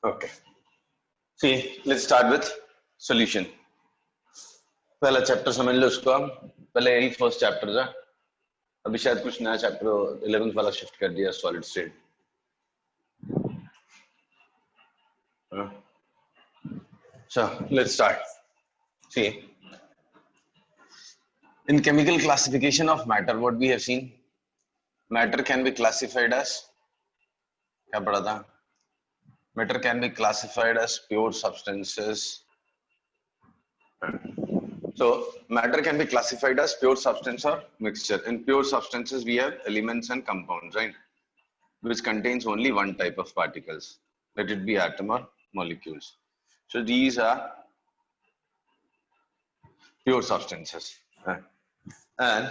Okay. See, let's start with solution. पहला chapter समझ लो उसको हम, पहले यही फर्स्ट चैप्टर था, अभी शायद कुछ नया चैप्टर 11th वाला शिफ्ट कर दिया solid state. So let's start. See, in chemical classification of matter, what we have seen, matter can be classified as, क्या पढ़ा था? Matter can be classified as pure substances. So matter can be classified as pure substance or mixture. In pure substances, we have elements and compounds, right? Which contains only one type of particles. Let it be atom or molecules. So these are pure substances. And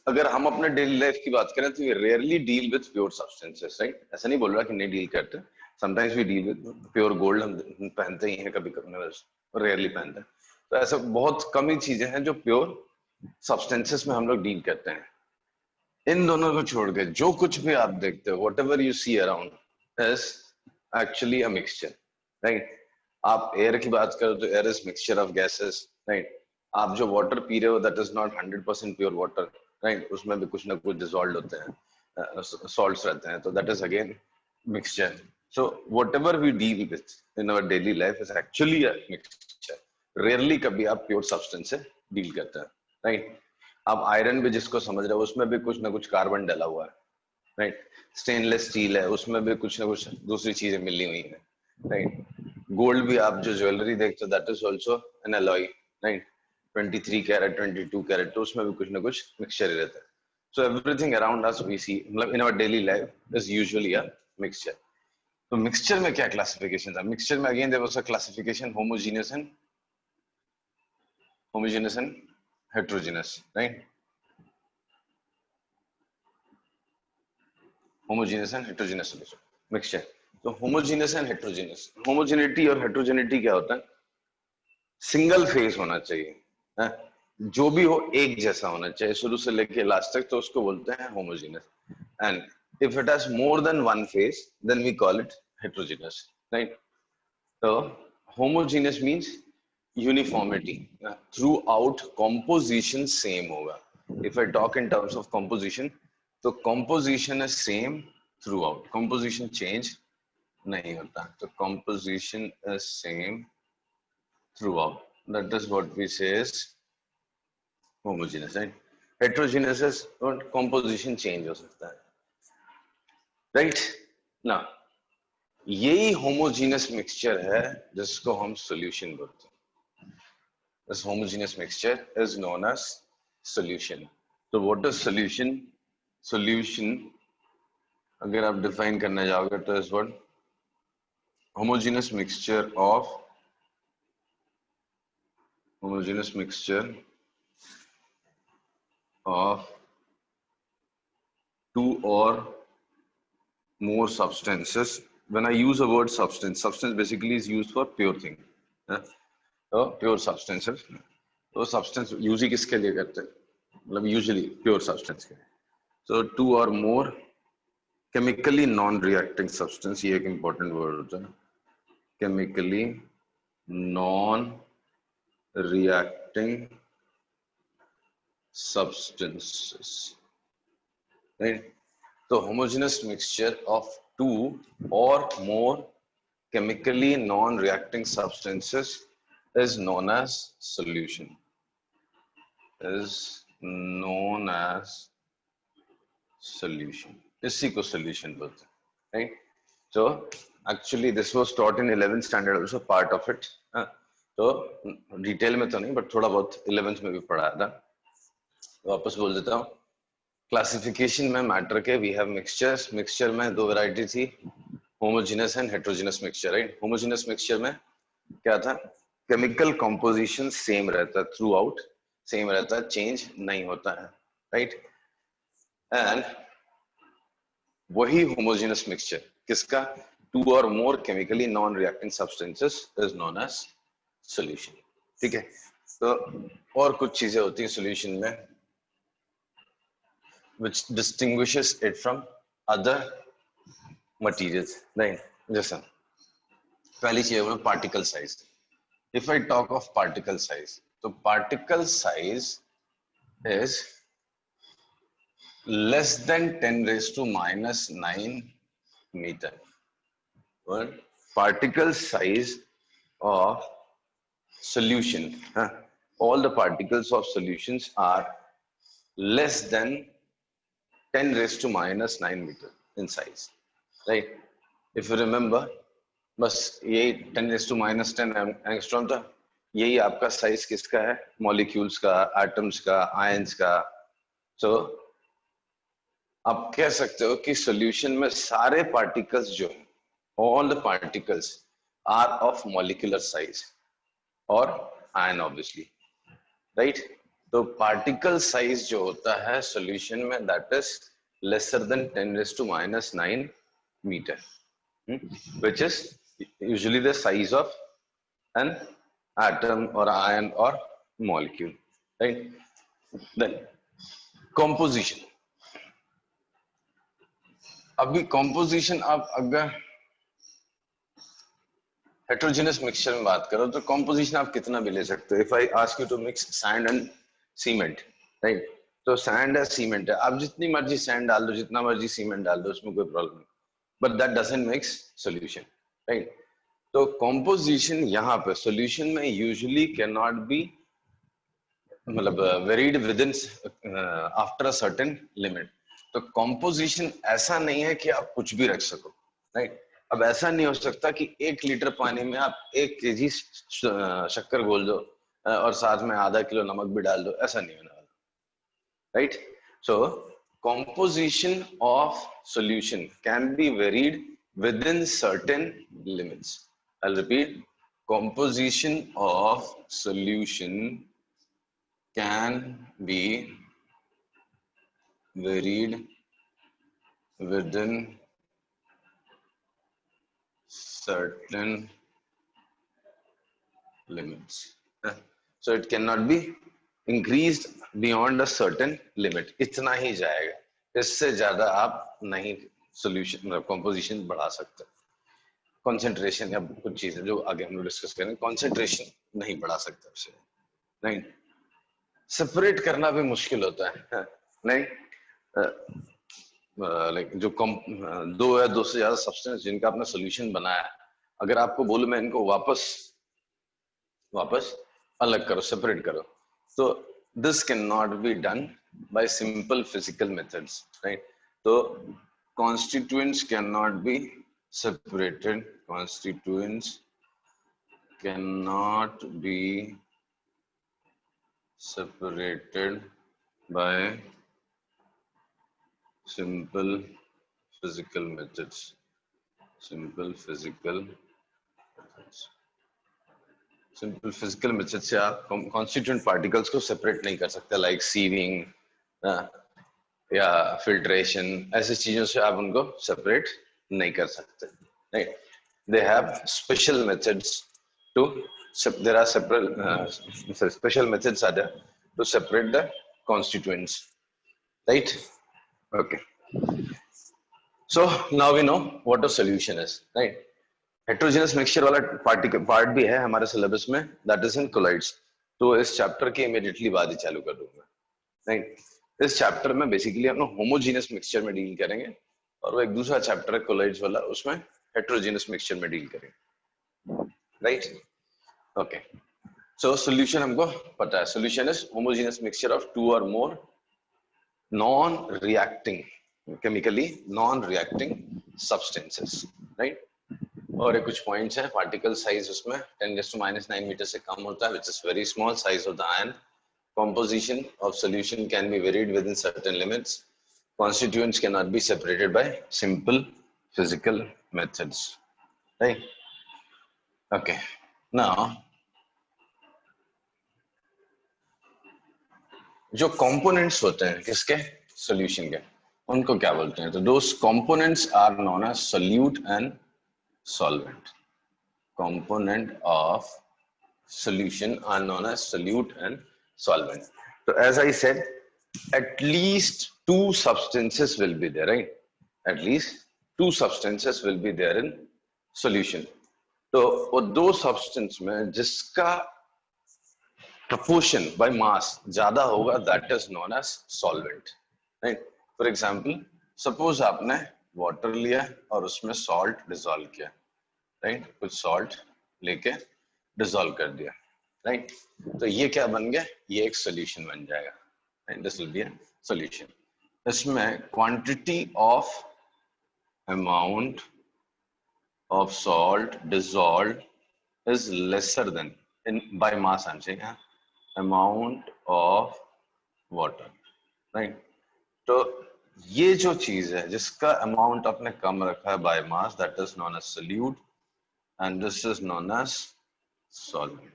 अगर हम अपने daily life की बात करें तो we rarely deal with pure substances, right? ऐसा नहीं बोल रहा कि नहीं डील करते. Sometimes we deal with pure gold, हम पहनते ही हैं कभी कभी, rarely पहनते हैं. तो ऐसा बहुत कम ही चीजें हैं जो प्योर सब्सटेंसेस में हम लोग डील करते हैं. इन दोनों को छोड़ के जो कुछ भी आप देखते हो, whatever you see around is actually a mixture, right? आप एयर की बात करो तो air is mixture of gases, right? आप जो वाटर पी रहे हो that is not 100% pure water, right? उसमें भी कुछ ना कुछ डिसॉल्व्ड होते हैं, सॉल्ट्स रहते हैं, तो that is again mixture. So whatever we deal with in our daily life is actually a mixture. Rarely कभी आप प्योर सब्सटेंस से डील करते हैं, राइट? आप आयरन भी जिसको समझ रहे हो उसमें भी कुछ ना कुछ कार्बन डला हुआ है, राइट? स्टेनलेस स्टील है, उसमें भी कुछ ना कुछ दूसरी चीजें मिली हुई है, राइट? गोल्ड भी आप जो ज्वेलरी देखते हो that is also an alloy, right? 23 carat 22 carat, तो उसमें भी कुछ ना कुछ मिक्सचर ही रहता है. So everything around us we see, मतलब in our daily life is usually a mixture. तो मिक्सचर में क्या क्लासिफिकेशन था? मिक्सचर में again there was a classification homogeneous and heterogeneous, right? Homogeneous and heterogeneous solution mixture. तो homogeneous and heterogeneous, homogeneity और heterogeneity क्या होता है? सिंगल फेज होना चाहिए, है? जो भी हो एक जैसा होना चाहिए शुरू से लेके लास्ट तक, तो उसको बोलते हैं homogeneous. And if it has more than one phase then we call it heterogeneous, right? तो homogeneous means uniformity, throughout composition same होगा. If I talk in terms of composition, तो composition is same throughout, composition change नहीं होता, तो composition is same throughout. That is what we say is homogeneous, right? Heterogeneous is composition change हो सकता है, right? Now, यही homogeneous mixture है जिसको हम solution बोलते हैं. This homogeneous mixture is known as solution. So what is solution? Solution अगर आप define करने जाओगे तो is what? Homogeneous mixture of two or more substances. When I use a word substance basically is used for pure thing, so pure substances. तो substance use ही किसके लिए करते हैं? मतलब usually pure substance के. So two or more chemically non-reacting substance, ये एक important word होता है, chemically non-reacting substances, right? So homogeneous mixture of two or more chemically non-reacting substances is known as solution. इसी को solution बोलते हैं, right? So actually this was taught in 11th standard also, part of it. तो detail में तो नहीं but थोड़ा बहुत 11th में भी पढ़ाया था. वापस बोल देता हूँ. क्लासिफिकेशन में मैटर के वी हैव मिक्सचर्स. मिक्सचर में दो वैरायटी थी, homogeneous and heterogeneous mixture, right? Homogeneous mixture में क्या था? केमिकल कंपोजिशन सेम रहता है थ्रू आउट, सेम रहता है, चेंज नहीं होता है, राइट? एंड वही होमोजेनियस मिक्सचर किसका? टू और more chemically non reacting substances is known as solution. ठीक है? तो और कुछ चीजें होती हैं सॉल्यूशन में which distinguishes it from other materials, right? जैसा पहली चीज है particle size. If I talk of particle size, तो particle size is less than 10 raised to minus 9 meter. Well, particle size of solution, all the particles of solutions are less than 10 raised to minus 9 meter in size, right? If you remember, बस यही 10 raised to minus 10 angstrom था, यही आपका size किसका है? Molecules का, atoms का, ions का. सो आप कह सकते हो कि सॉल्यूशन में सारे पार्टिकल्स जो हैं, all the particles are of molecular size और ion obviously, right? तो पार्टिकल साइज जो होता है सॉल्यूशन में, that is lesser than 10 raised to minus 9 meter, which is usually the size of an atom or ion or molecule, right? Then composition. अभी composition आप अगर heterogeneous mixture में बात करो तो composition आप कितना भी ले सकते हो. If I ask you to mix sand and cement, right? तो sand है, cement है, आप जितनी मर्जी sand डाल दो, जितना मर्जी cement डाल दो, उसमें कोई प्रॉब्लम नहीं. But that doesn't mix solution, right? तो composition यहाँ पे solution में usually cannot be मतलब varied within after a certain limit. तो composition ऐसा नहीं है कि आप कुछ भी रख सको, right? अब ऐसा नहीं हो सकता कि 1 लीटर पानी में आप 1 kg शक्कर घोल दो और साथ में आधा किलो नमक भी डाल दो, ऐसा नहीं होने वाला, right? So composition of solution can be varied within certain limits. I'll repeat, composition of solution can be varied within certain limits. So it cannot be increased beyond a certain limit. इतना ही जाएगा, इससे ज्यादा आप नहीं solution composition बढ़ा सकते. Concentration या कुछ चीजें जो आगे हम लोग डिस्कस करेंगे, concentration नहीं बढ़ा सकते उससे, नहीं. सेपरेट करना भी मुश्किल होता है, नहीं. लाइक जो दो या दो से ज्यादा सब्सटेंस जिनका आपने सोल्यूशन बनाया, अगर आपको बोलूं मैं इनको वापस अलग करो, सेपरेट करो, तो this can not be done by simple physical methods, right? तो constituents cannot be separated, constituents cannot be separated by simple physical methods. Simple physical methods से आप constituent particles को separate नहीं कर सकते, like sieving या filtration, ऐसी चीजों से आप उनको separate नहीं कर सकते, right? They have special methods to, there are several special methods are there to separate the constituents, right? Okay. So now we know what a solution is, right? Heterogeneous mixture वाला part भी है हमारे syllabus में, that is in colloids. तो इस chapter के immediately बाद ही चालू कर दूंगा, राइट? इस चैप्टर में बेसिकली हम लोग होमोजेनियस मिक्सचर में डील करेंगे और वो एक दूसरा चैप्टर है colloids वाला, उसमें हेटेरोजेनियस मिक्सचर में डील करेंगे, राइट? ओके. सो सॉल्यूशन हमको पता है, solution is homogeneous mixture of 2 or more non-reacting, chemically non-reacting substances, right? और ये कुछ पॉइंट्स हैं. पार्टिकल साइज उसमें 10⁻⁹ मीटर से कम होता है, which is very small size of the ion. Composition of solution can be varied within certain limits. Constituents cannot be separated by simple physical methods, right? Okay. Now, जो components होते हैं किसके, solution के, उनको क्या बोलते हैं? तो those components are known as solute and solvent. Component of solution are known as solute and solvent. So as I said, at least 2 substances will be there, right? At least 2 substances will be there in solution. तो वो 2 substance में जिसका proportion by mass ज्यादा होगा, that is known as solvent, right? For example, suppose आपने water लिया और उसमें salt dissolve किया, right? कुछ salt लेके dissolve कर दिया, right? तो ये क्या बन गया? ये एक solution बन जाएगा, right? This will be a solution. इसमें quantity of amount of salt dissolved is lesser than in by mass, I'm saying, amount of water, right? तो ये जो चीज है जिसका अमाउंट आपने कम रखा है by mass, that is known as solute and this is known as solvent.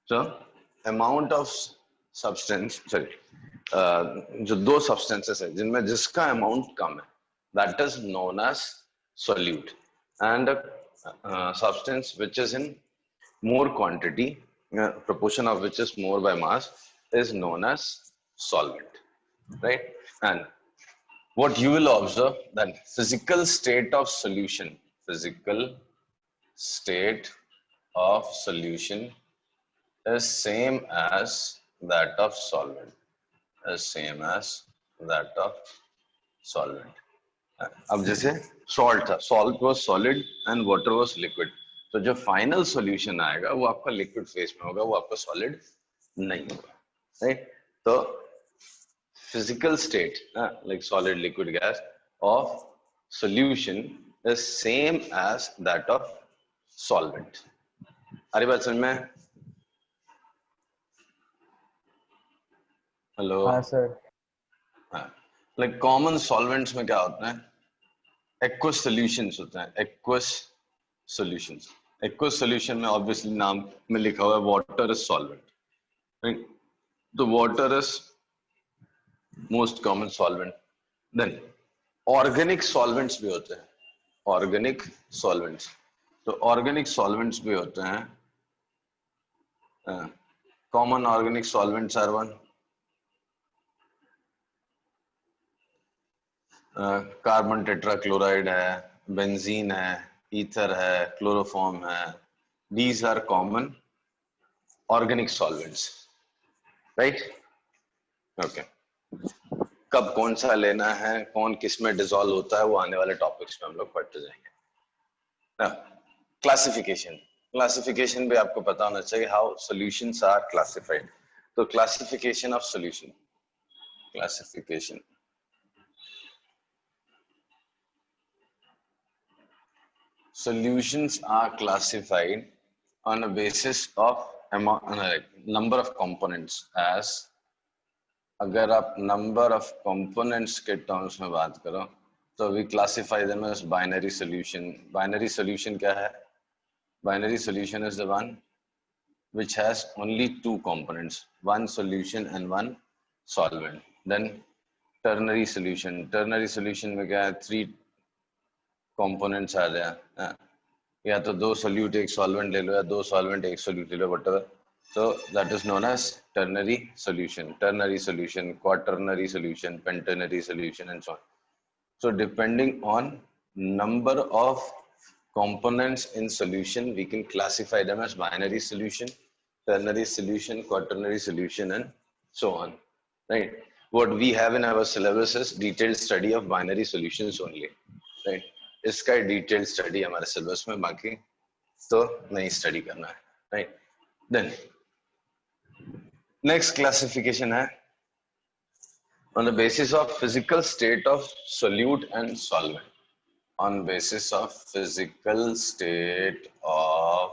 So amount of substance, sorry, जो 2 substances है जिनमें जिसका अमाउंट कम है, that is known as solute, and substance which is in more quantity, proportion of which is more by mass, is known as solvent, right? And what you will observe, that physical state of solution is same as that of solvent, अब जैसे salt था, salt was solid and water was liquid, तो जो final solution आएगा वो आपका liquid phase में होगा, वो आपका सॉलिड नहीं होगा, राइट? तो physical state like solid, liquid, gas of solution is same as that of solvent. अरे बात समझ में? हेलो. हाँ सर. हाँ, like common solvents में क्या होता है? एक्वस सॉल्यूशंस होते हैं, एक्वस सॉल्यूशंस. एक्वस सॉल्यूशन में ऑब्वियसली नाम में लिखा हुआ है वाटर इज सॉल्वेंट, राइट? तो water is most common solvent. Then organic solvents भी होते हैं, ऑर्गेनिक सॉल्वेंट्स. तो ऑर्गेनिक सॉल्वेंट्स भी होते हैं. Common organic solvents are one carbon tetrachloride है, बेंजीन है, ईथर है, क्लोरोफॉर्म है. These are common organic solvents, right? Okay. कब कौन सा लेना है, कौन किस में डिसॉल्व होता है, वो आने वाले टॉपिक्स में हम लोग पढ़ते जाएंगे. क्लासिफिकेशन भी आपको पता होना चाहिए, हाउ सॉल्यूशंस आर क्लासिफाइड. तो classification of solution, solutions are classified on a basis of number of components. as अगर आप number of components के terms में बात करो तो we classify them as binary solution. Binary solution क्या है? Binary solution is the one which has only 2 components, one solution and one solvent. Then ternary solution में क्या है? 3 कंपोनेंट्स आ जाए, या तो 2 सोल्यूट 1 सॉल्वेंट ले लो, या 2 सॉल्वेंट 1 सोल्यूट ले लो, whatever. So that is known as ternary solution, quaternary solution, penternary solution, and so on. So depending on number of components in solution, we can classify them as binary solution, ternary solution, quaternary solution, and so on, right? What we have in our syllabus is detailed study of binary solutions only, right? इसका detail study हमारे syllabus में, बाकी तो नहीं study करना है, right? Then next classification है on the basis of physical state of solute and solvent. On basis of physical state of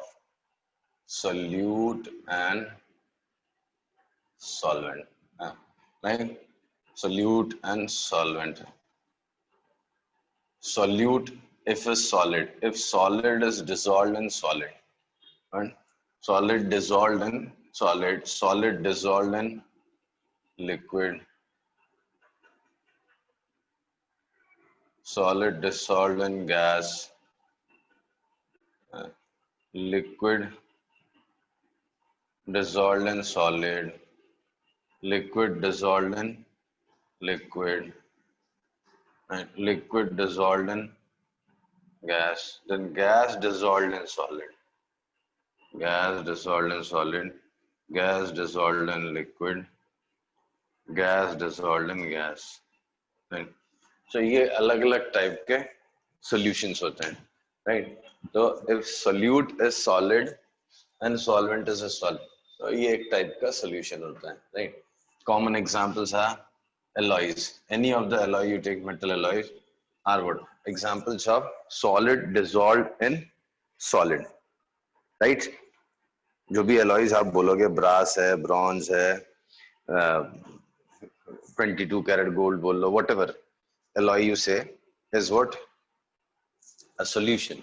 solute and solvent, right? Solute and solvent. Solute if is solid, if solid is dissolved in solid, and solid dissolved in solid, solid dissolved in liquid, solid dissolved in gas, liquid dissolved in solid, liquid dissolved in liquid, and liquid dissolved in gas, then gas dissolved in solid, gas dissolved in solid, gas dissolved in liquid, gas dissolved in gas, right? So ये अलग अलग type के solutions होते हैं, right? तो if solute is solid and solvent is a solid, तो ये एक टाइप का solution होता है, right? Common examples are alloys. Any of the alloy you take, metal alloys are what? Examples of solid dissolved in solid, right? जो भी alloys आप बोलोगे, brass है, bronze है, 22 karat gold बोल लो, whatever alloy you say is what? A solution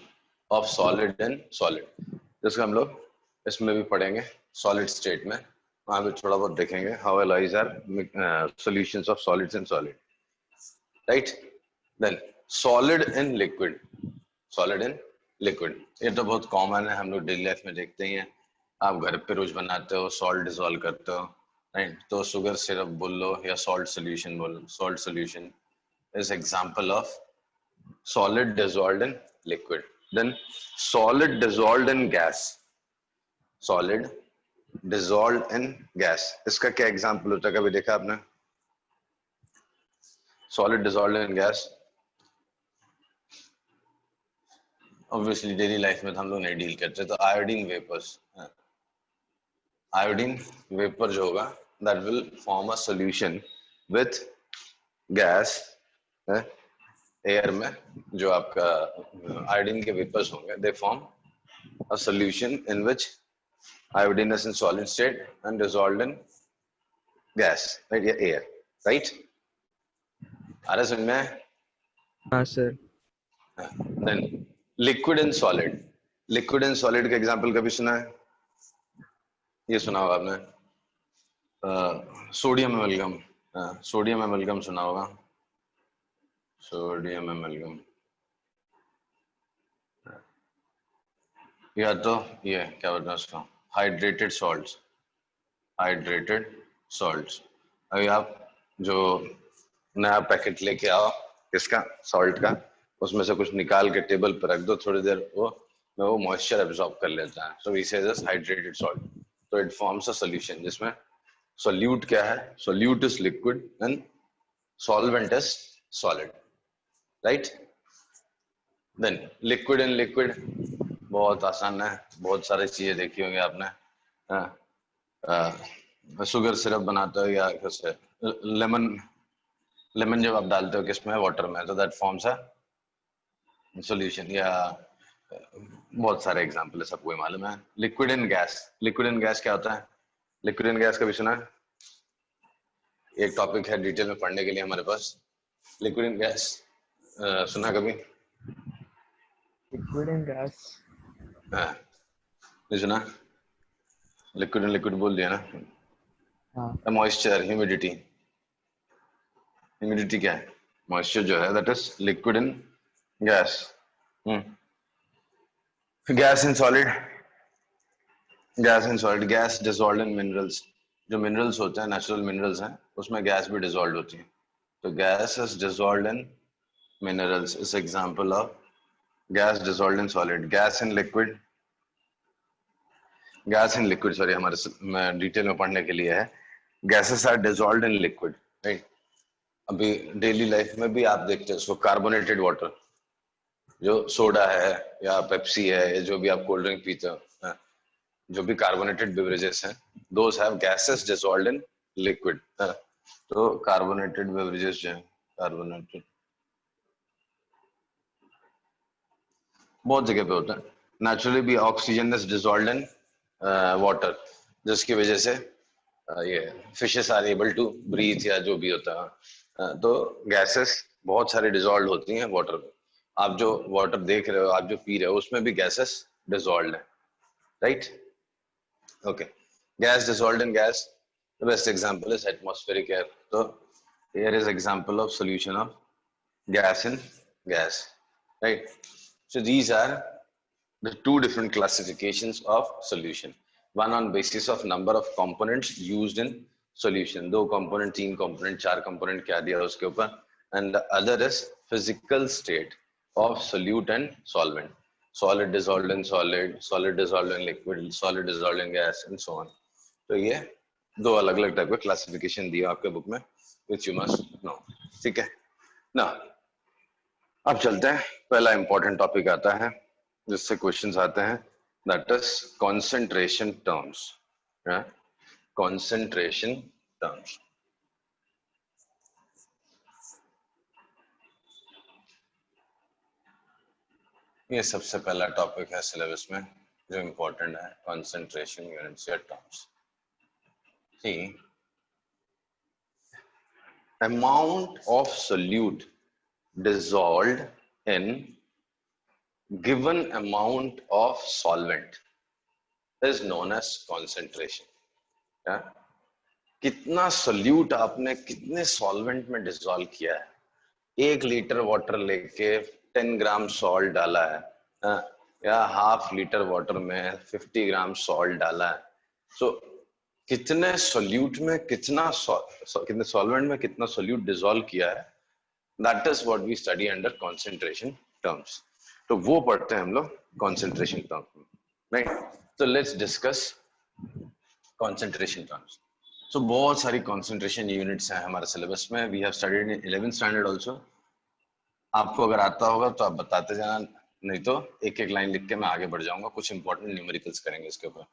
of solid and solid. जिसको हम लोग इसमें भी पढ़ेंगे solid state में, वहाँ भी थोड़ा बहुत देखेंगे how alloys are solutions of solids and solid, right? Then solid and liquid, solid and liquid, ये तो बहुत कॉमन है, हम लोग डेली लाइफ में देखते ही हैं. आप घर पे रोज बनाते हो, सॉल्ट डिसॉल्व करते हो, राइट? तो शुगर सिरप बोल लो या सॉल्ट सोल्यूशन बोल लो. Salt solution is example of solid dissolved in liquid. Then solid dissolved in gas, solid dissolved in gas, इसका क्या एग्जाम्पल होता है, कभी देखा आपने? Solid dissolved in gas, obviously daily life में तो हम लोग नहीं डील करते. तो आयोडीन वेपर्स, आयोडीन वेपर जो होगा that will form a solution with gas, air में जो आपका आयोडीन के वेपर्स होंगे, they form a solution in which iodine is in solid state and dissolved in gas, right? या air, right? आ रहा समझ में? हाँ sir. Then liquid and solid, liquid and solid का एग्जांपल कभी सुना है? ये सुना होगा आपने, सोडियम एमलगम, सोडियम एमलगम सुना होगा, सोडियम एमलगम, या तो ये क्या बोलते हैं उसको, हाइड्रेटेड सॉल्ट्स, हाइड्रेटेड सॉल्ट्स. अभी आप जो नया पैकेट लेके आओ किसका, सॉल्ट का, उसमें से कुछ निकाल के टेबल पर रख दो, थोड़ी देर वो मॉइस्चर एब्जॉर्ब कर लेता है, so we say this hydrated salt. तो इट फॉर्म्स अ सॉल्यूशन जिसमें सोल्यूट क्या है, solute is liquid and solvent is solid, right? Then liquid and liquid बहुत आसान है, बहुत सारी चीजें देखी होंगी आपने. शुगर सिरप बनाते हो या कैसे, लेमन, लेमन जब आप डालते हो किसमें, वाटर में, तो दैट फॉर्म्स अ सॉल्यूशन. या बहुत सारे एग्जांपल है, सबको मालूम है. Liquid and gas, liquid and gas क्या होता है? लिक्विड एंड गैस कभी सुना है? एक टॉपिक है डिटेल में पढ़ने के लिए हमारे पास. लिक्विड एंड गैस सुना कभी? लिक्विड एंड गैस नहीं सुना? लिक्विड एंड लिक्विड बोल दिया ना. हाँ. मॉइस्चर, ह्यूमिडिटी, ह्यूमिडिटी क्या है? मॉइस्चर जो है that is liquid in gas. Gas in solid, gas in solid, gas dissolved in minerals. जो मिनरल्स होते हैं, नेचुरल मिनरल्स हैं, उसमें गैस भी डिसॉल्व होती है. तो gas is dissolved in minerals is example of gas dissolved in solid. Gas in liquid, gas in liquid, sorry हमारे डिटेल में पढ़ने के लिए है. Gases are dissolved in liquid, right? अभी डेली लाइफ में भी आप देखते हैं उसको, कार्बोनेटेड वाटर, जो सोडा है या पेप्सी है या जो भी आप कोल्ड ड्रिंक पीते हो, जो भी कार्बोनेटेड बेवरेजेस हैं, those have gases dissolved in liquid. तो कार्बोनेटेड बेवरेजेस जो है, कार्बोनेटेड बहुत जगह पे होता है. नेचुरली भी oxygen is dissolved in water, जिसकी वजह से ये fishes are able to breathe या जो भी होता है. तो गैसेस बहुत सारी डिसॉल्व होती हैं वाटर में. आप जो वाटर देख रहे हो, आप जो पी रहे हो, उसमें भी गैसेस डिसॉल्व है, right? Okay. Gas dissolved in gas, the best example is atmospheric air. तो air is example of solution of gas in gas, right? So these are the two different classifications of solution. One on basis of number of components used in solution. 2 component, 3 component, 4 component क्या दिया उसके ऊपर. And the other is physical state. of solute and solvent. Solid dissolved in solid, solid dissolved in liquid, solid dissolved in gas and so on. तो ये दो अलग अलग type का क्लासिफिकेशन दिया आपके बुक में, which you must know. ठीक है ना. अब चलते हैं, पहला इंपॉर्टेंट टॉपिक आता है जिससे क्वेश्चंस आते हैं, that is concentration terms. Concentration terms. ये सबसे पहला टॉपिक है सिलेबस में जो इम्पोर्टेंट है, कंसंट्रेशन यूनिट्स या terms. See, amount of solute dissolved in given amount of solvent is known as concentration. कितना सोल्यूट आपने कितने सॉल्वेंट में डिसॉल्व किया है. 1 लीटर वाटर लेके 10 ग्राम सॉल्ट डाला है, या हाफ लीटर वाटर में 50 ग्राम सॉल्ट डाला है. सो कितने सोल्यूट में कितना कितने सॉल्वेंट में कितना सोल्यूट डिसॉल्व किया है, that is what we study under concentration terms. तो वो पढ़ते हैं हम लोग कंसंट्रेशन टर्म्स में, राइट. तो let's discuss concentration terms. So बहुत सारी कंसंट्रेशन यूनिट्स हैं हमारे सिलेबस में. We have studied in 11th standard also. आपको अगर आता होगा तो आप बताते जाना, नहीं तो एक एक लाइन लिख के मैं आगे बढ़ जाऊंगा. कुछ इंपॉर्टेंट न्यूमेरिकल्स करेंगे इसके ऊपर.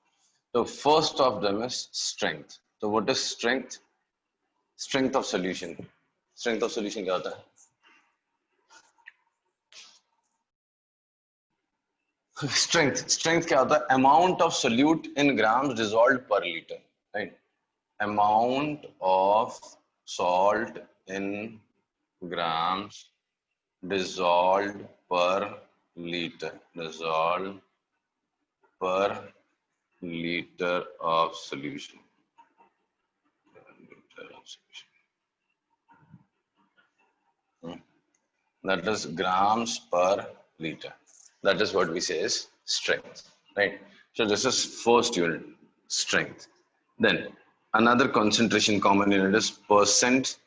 तो first of them is strength. तो what is strength? Strength of solution. Strength of solution क्या होता है? स्ट्रेंथ क्या होता है? Amount of solute in grams dissolved per liter, right. Amount of salt in grams dissolved per liter, dissolved per liter of solution. That is grams per liter. That is what we say is strength, right? So this is first unit, strength. Then another concentration common unit is percent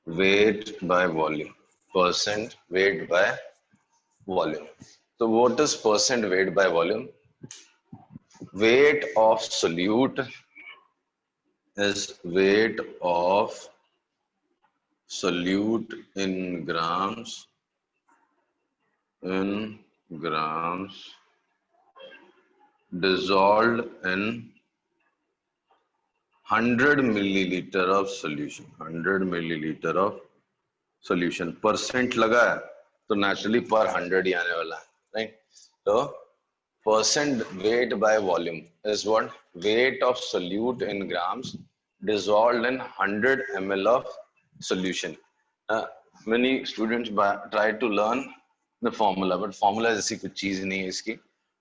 weight by volume. Percent weight by volume. So what is percent weight by volume? Weight of solute is weight of solute in grams dissolved in 100 milliliter of solution. 100 milliliter of solution. Percent लगा है तो naturally पर 100 ही आने वाला है, right. तो percent weight by volume is what? Weight of solute in grams dissolved in 100 ml of solution. Many students try to learn the formula, but formula जैसी कुछ चीज नहीं है इसकी.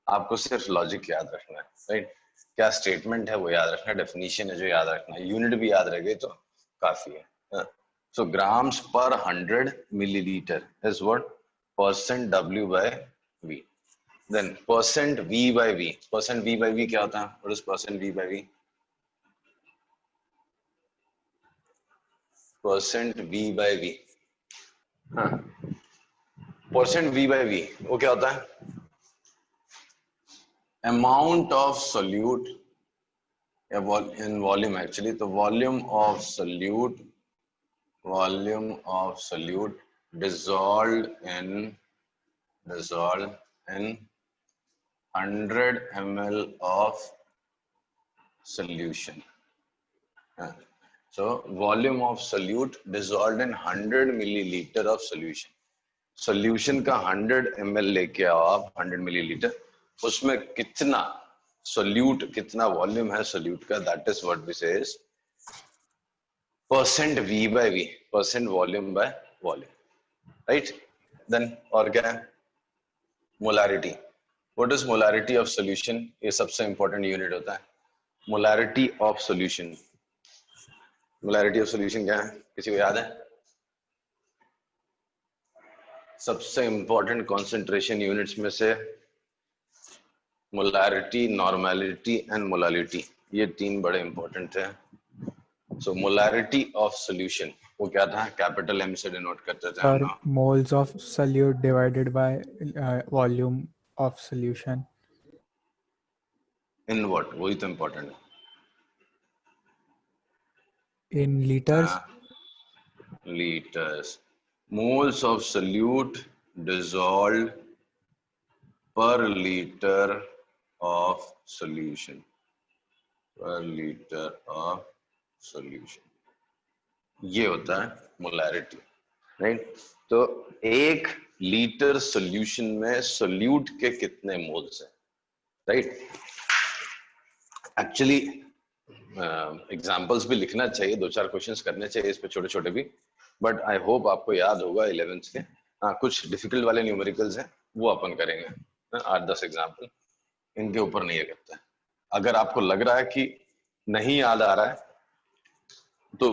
आपको सिर्फ लॉजिक याद रखना है, राइट. क्या स्टेटमेंट है वो याद रखना है, डेफिनेशन है जो याद रखना है, यूनिट भी याद रह गई तो काफी है. So grams per 100 milliliter is what? Percent W by V. Then percent V by V. Percent V by V क्या होता है? What is percent V by V? Percent V by V. Percent V by V वो क्या होता है? Amount of solute in volume actually. तो volume of solute dissolved in 100 ml of solution. So volume of solute dissolved in 100 milliliter of solution. Solution का 100 ml लेके आओ आप, 100 milliliter, उसमें कितना solute, कितना volume है solute का, that is what we say is percent V by V, percent volume by volume, right. Then और क्या है? Molarity. What is molarity of solution? ये सबसे important unit होता है. Molarity of solution. Molarity of solution क्या है? किसी को याद है? सबसे important concentration units में से molarity, normality and molality, ये तीन बड़े important हैं. So molarity of solution. वो क्या था, कैपिटल M से डिनोट करते थे हम सर लोग। moles of solute divided by volume of solution. In what, वही तो इम्पोर्टेंट है। In liters. Liters, moles of solute dissolved per liter of solution, per liter of solution, ये होता है मोलैरिटी, राइट। तो एक लीटर सॉल्यूशन में सोल्यूट के कितने मोल्स हैं, राइट। एक्चुअली एग्जाम्पल्स भी लिखना चाहिए, 2-4 क्वेश्चंस करने चाहिए इस पे, छोटे छोटे भी, बट आई होप आपको याद होगा 11th के। हाँ, कुछ डिफिकल्ट वाले न्यूमेरिकल्स हैं वो अपन करेंगे, 8-10 एग्जाम्पल, इनके ऊपर नहीं करता है। अगर आपको लग रहा है कि नहीं याद आ रहा है तो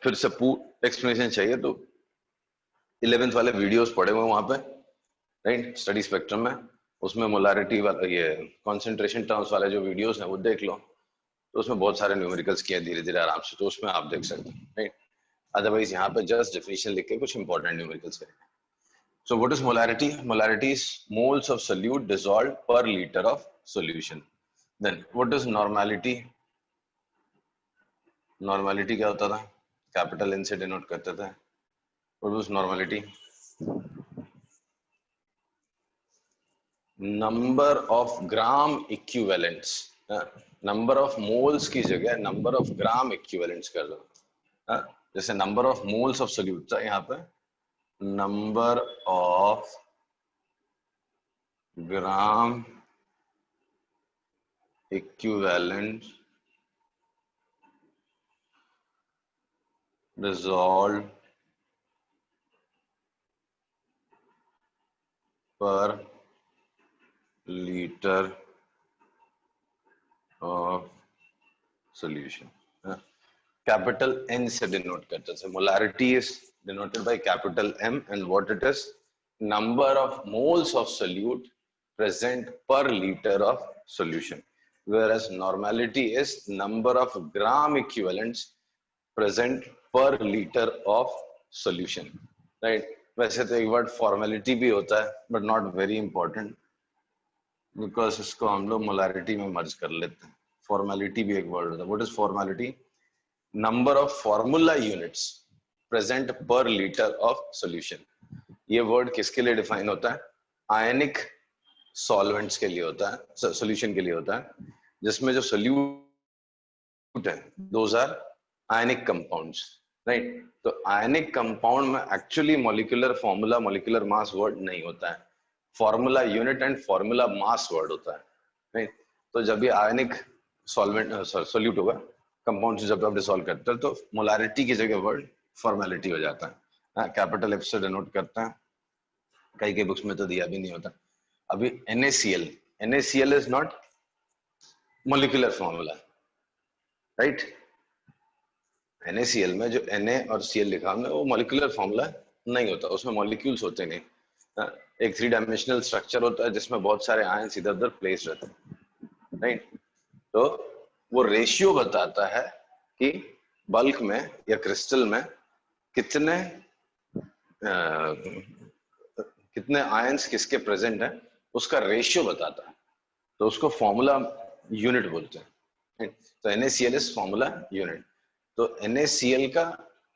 फिर से पूरा एक्सप्लेनेशन चाहिए तो 11th वाले वीडियोस पड़े हुए वहां पे, राइट, स्टडी स्पेक्ट्रम में, उसमें मोलारिटी वाला ये कॉन्सेंट्रेशन टर्म्स वाले जो वीडियोस हैं वो देख लो, तो उसमें बहुत सारे न्यूमेरिकल्स किए धीरे धीरे आराम से, तो उसमें आप देख सकते हैं, राइट। अदरवाइज यहाँ पे जस्ट डेफिनेशन लिख के कुछ इंपॉर्टेंट न्यूमेरिकल्स करेंगे। So what is molarity? Molarity is moles of solute dissolved per liter of solution. Then what is normality? Normality क्या होता था? कैपिटल एन से डिनोट करते थे। What was normality? Number of gram equivalents, number of moles की जगह number of gram equivalents कर दो। जैसे number of moles of solute था, यहाँ पे number of gram equivalent dissolved per liter of solution, capital N से denote करते थे। molarity is denoted by capital M, and what it is? Number of moles of solute present per liter of solution, whereas normality is number of gram equivalents present per liter of solution, right? वैसे तो एक word formality भी होता है, but not very important, because इसको हम लोग molarity में मर्ज कर लेते हैं। फॉर्मेलिटी भी एक वर्ड होता है। What is formality? Number of formula units present पर लीटर ऑफ सॉल्यूशन। ये वर्ड किसके लिए डिफाइन होता है? आयनिक सॉल्वेंट्स के लिए होता है, सॉल्यूशन के लिए होता है, जिसमें जो सोल्यूट है those are ionic compounds, right. तो आयनिक कंपाउंड में actually molecular formula, molecular mass word नहीं होता है, formula unit and formula mass word होता है, राइट। तो जब ये आयनिक सॉल्वेंट सोल्यूट होगा, कंपाउंड से जब आप डिसॉल्व करते हैं, तो मोलारिटी की जगह वर्ड फॉर्मेलिटी हो जाता है। कैपिटल एफ से डिनोट करते हैं, कई के बुक्स में तो दिया भी नहीं होता। अभी NaCl, NaCl is not molecular formula, right. NaCl में जो Na और Cl लिखा हमने, वो मॉलिक्यूलर फॉर्मूला नहीं होता, उसमें मॉलिक्यूल्स होते नहीं, एक 3 डायमेंशनल स्ट्रक्चर होता है जिसमें बहुत सारे आयंस इधर उधर प्लेस रहते हैं, राइट। तो वो रेशियो बताता है कि बल्क में या क्रिस्टल में कितने कितने आयंस किसके प्रेजेंट है, उसका रेशियो बताता है, तो उसको फॉर्मूला यूनिट बोलते हैं। तो NaCl इज फॉर्मूला यूनिट। तो NaCl का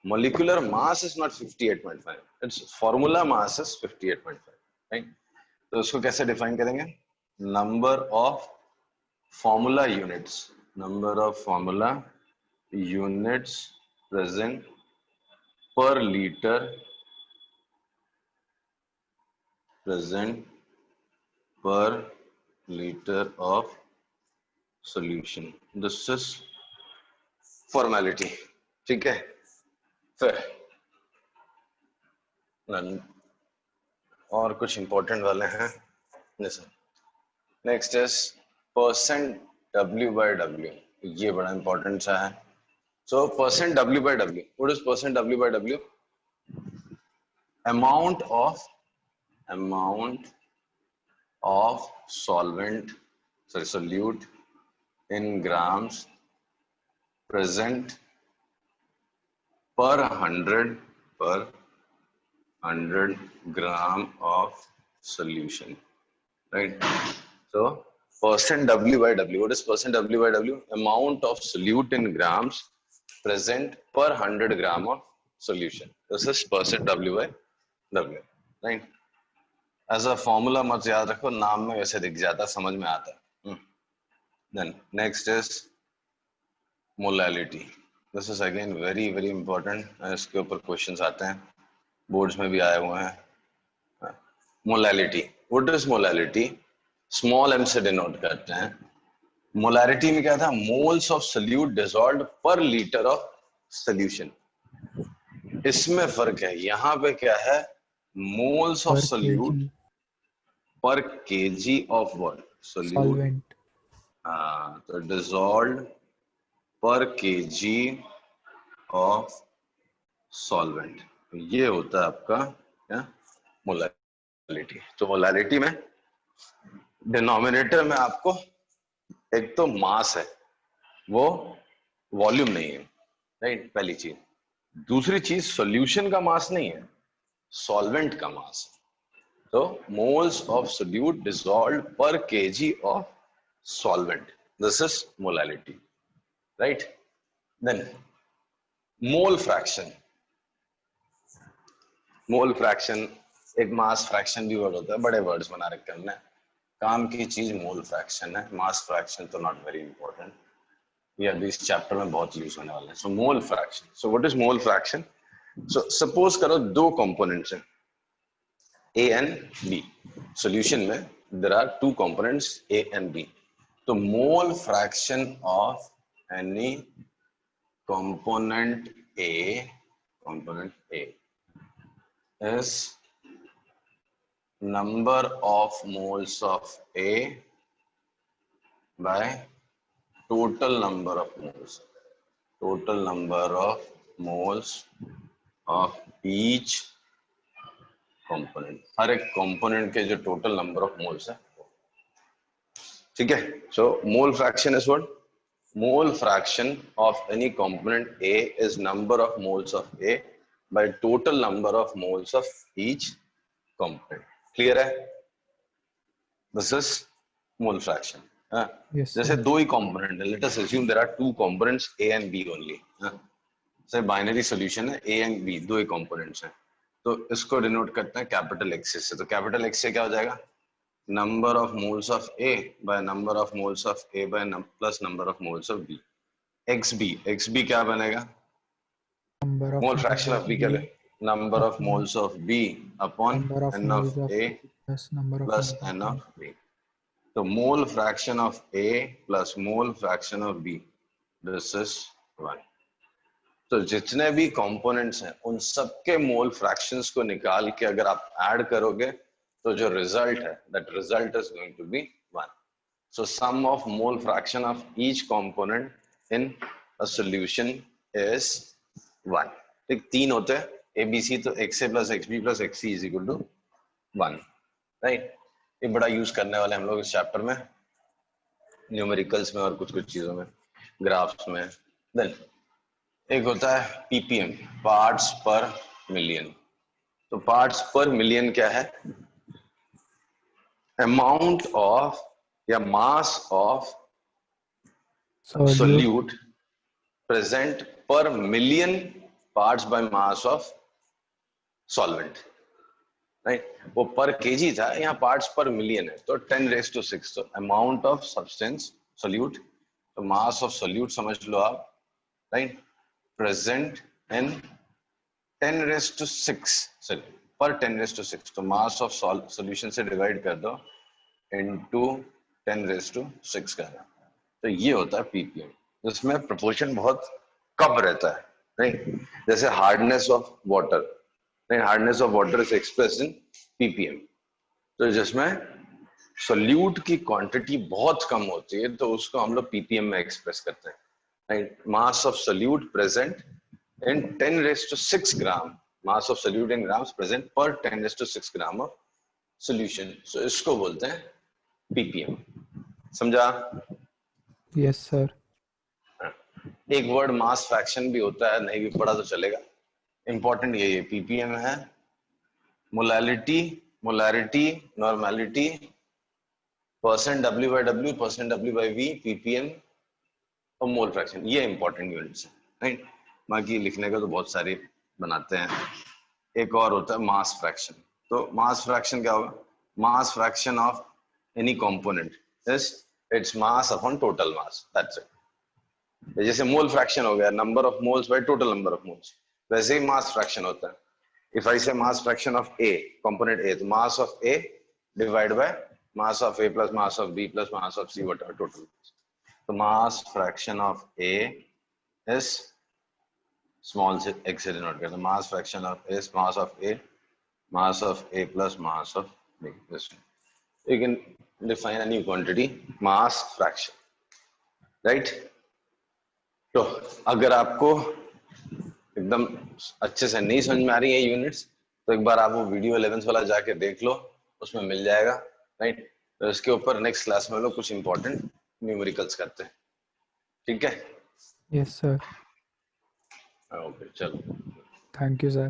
molecular mass is not 58.5, its formula mass is 58.5, right? तो उसको कैसे डिफाइन करेंगे? Number of formula units, number of formula units present पर लीटर, प्रेजेंट पर liter of solution, this is formality, ठीक है। फिर और कुछ इंपॉर्टेंट वाले हैं, जैसे नेक्स्ट इज परसेंट W/W, ये बड़ा इंपॉर्टेंट सा है। So percent W/W, what is percent W/W? Amount of solvent, sorry solute in grams present per 100 gram of solution, right? So percent W by W. What is percent W by W? Amount of solute in grams present per 100 gram of solution. This is percent W by W, right? As a formula मत याद रखो, नाम में वैसे दिख जाता, समझ में आता है. Then next is molality. This is again very very important. इसके ऊपर questions आते हैं, boards में भी आए हुए हैं. Molality. What is molality? Small m से denote करते हैं. Molarity में क्या था? Moles of solute dissolved per liter of solution. इसमें फर्क है. यहाँ पे क्या है? Moles of solute per kg of what? Solvent. तो dissolved per kg of solvent. ये होता है आपका क्या? मोलारिटी. तो मोलारिटी में डिनोमिनेटर में आपको एक तो मास है, वो वॉल्यूम नहीं है, राइट? पहली चीज. दूसरी चीज सॉल्यूशन का मास नहीं है, सॉल्वेंट का मास है. तो moles of solute dissolved per kg of solvent, this is molarity, right? Then mole fraction. Mole fraction एक मास फ्रैक्शन भी वर्ड होता है, बड़े वर्ड्स बना रखे हमने. काम की चीज मोल फ्रैक्शन है, मास फ्रैक्शन तो नॉट वेरी इंपॉर्टेंट. ये अभी इस चैप्टर में बहुत यूज होने वाला है. So mole fraction. So what is mole fraction? So suppose करो दो कंपोनेंट्स हैं A and B. सॉल्यूशन में there are two components A and B. तो mole fraction of any component A is number of moles of A by total number of moles of each component. हर एक component के जो total number of moles है, ठीक है? So mole fraction is what? Mole fraction of any component A is number of moles of A by total number of moles of each component. Clear है? This is mole fraction. Yes, जैसे sir. दो ही component है, let us assume there are two components A and B only. जैसे binary solution है, A and B दो ही components हैं, तो इसको डिनोट करते हैं कैपिटल X से. तो कैपिटल X से क्या हो जाएगा? Number of moles of A by number of moles of A by plus number of moles of B. XB क्या बनेगा? Number of mole fraction of B क्या है? Number of upon moles of B upon number of n moles of of A plus number of plus moles n of of B. तो mole fraction of A plus mole fraction of B, this is 1. तो जितने भी components हैं उन सबके मोल fractions को निकाल के अगर आप ऐड करोगे तो जो रिजल्ट है, that result is going to be 1. So sum of mole fraction of each component in a solution is 1. ठीक, तीन होते हैं ABC, तो XA plus XB plus XC is equal to 1, right? ये बड़ा यूज करने वाले हम लोग इस चैप्टर में, न्यूमेरिकल्स में और कुछ कुछ चीजों में, ग्राफ्स में. देन एक होता है PPM, पार्ट्स पर मिलियन. तो पार्ट्स पर मिलियन क्या है? अमाउंट ऑफ या mass of solute present per million parts by mass of solvent, right? वो पर केजी था, यहाँ पार्ट्स पर मिलियन है, तो 10⁶. तो अमाउंट ऑफ सब्सटेंस solute, तो मास ऑफ solute समझ लो आप, राइट? प्रेजेंट इन 10⁶, सॉरी पर 10⁶. तो मास ऑफ सॉल्यूशन से डिवाइड कर दो इनटू 10⁶ करना. तो ये होता है PPM. जिसमें प्रोपोर्शन बहुत कम रहता है, राइट? जैसे hardness of water, right? Hardness of water is expressed in PPM. तो जिसमें सोल्यूट की क्वांटिटी बहुत कम होती है तो उसको हम लोग PPM में एक्सप्रेस करते हैं, right? Mass of solute present in 10⁶ gram, mass of solute in grams present per 10⁶ gram of solution. So इसको बोलते हैं PPM. समझा? Yes, sir. एक वर्ड मास फ्रैक्शन भी होता है, नहीं भी पढ़ा तो चलेगा, इंपॉर्टेंट यही है, पीपीएम है, molality, molarity, normality, percent W by W, percent W by V, PPM और मोल फ्रैक्शन, ये इंपॉर्टेंट यूनिट्स है, राइट। बाकी लिखने का तो बहुत सारे बनाते हैं। एक और होता है मास फ्रैक्शन। तो मास फ्रैक्शन क्या होगा? Mass fraction of any component is its mass upon total mass, that's it. जैसे मोल फ्रैक्शन हो गया number of moles by total number of moles, वैसे ही मास फ्रैक्शन होता है। If I say mass fraction of A, component A, तो mass of A divide by mass of A plus mass of B plus mass of C, whatever total. तो mass fraction of A is small x से denote करते हैं, mass fraction of A is mass of A plus mass of B. You can define a new quantity, mass fraction, right? तो अगर आपको एकदम अच्छे से नहीं समझ में आ रही है यूनिट्स, तो एक बार आप वो वीडियो 11th वाला जाके देख लो, उसमें मिल जाएगा, राइट। तो इसके ऊपर नेक्स्ट क्लास में लोग कुछ इंपॉर्टेंट न्यूमेरिकल्स करते हैं, ठीक है? Yes, sir. ओके, चलो। Thank you, sir.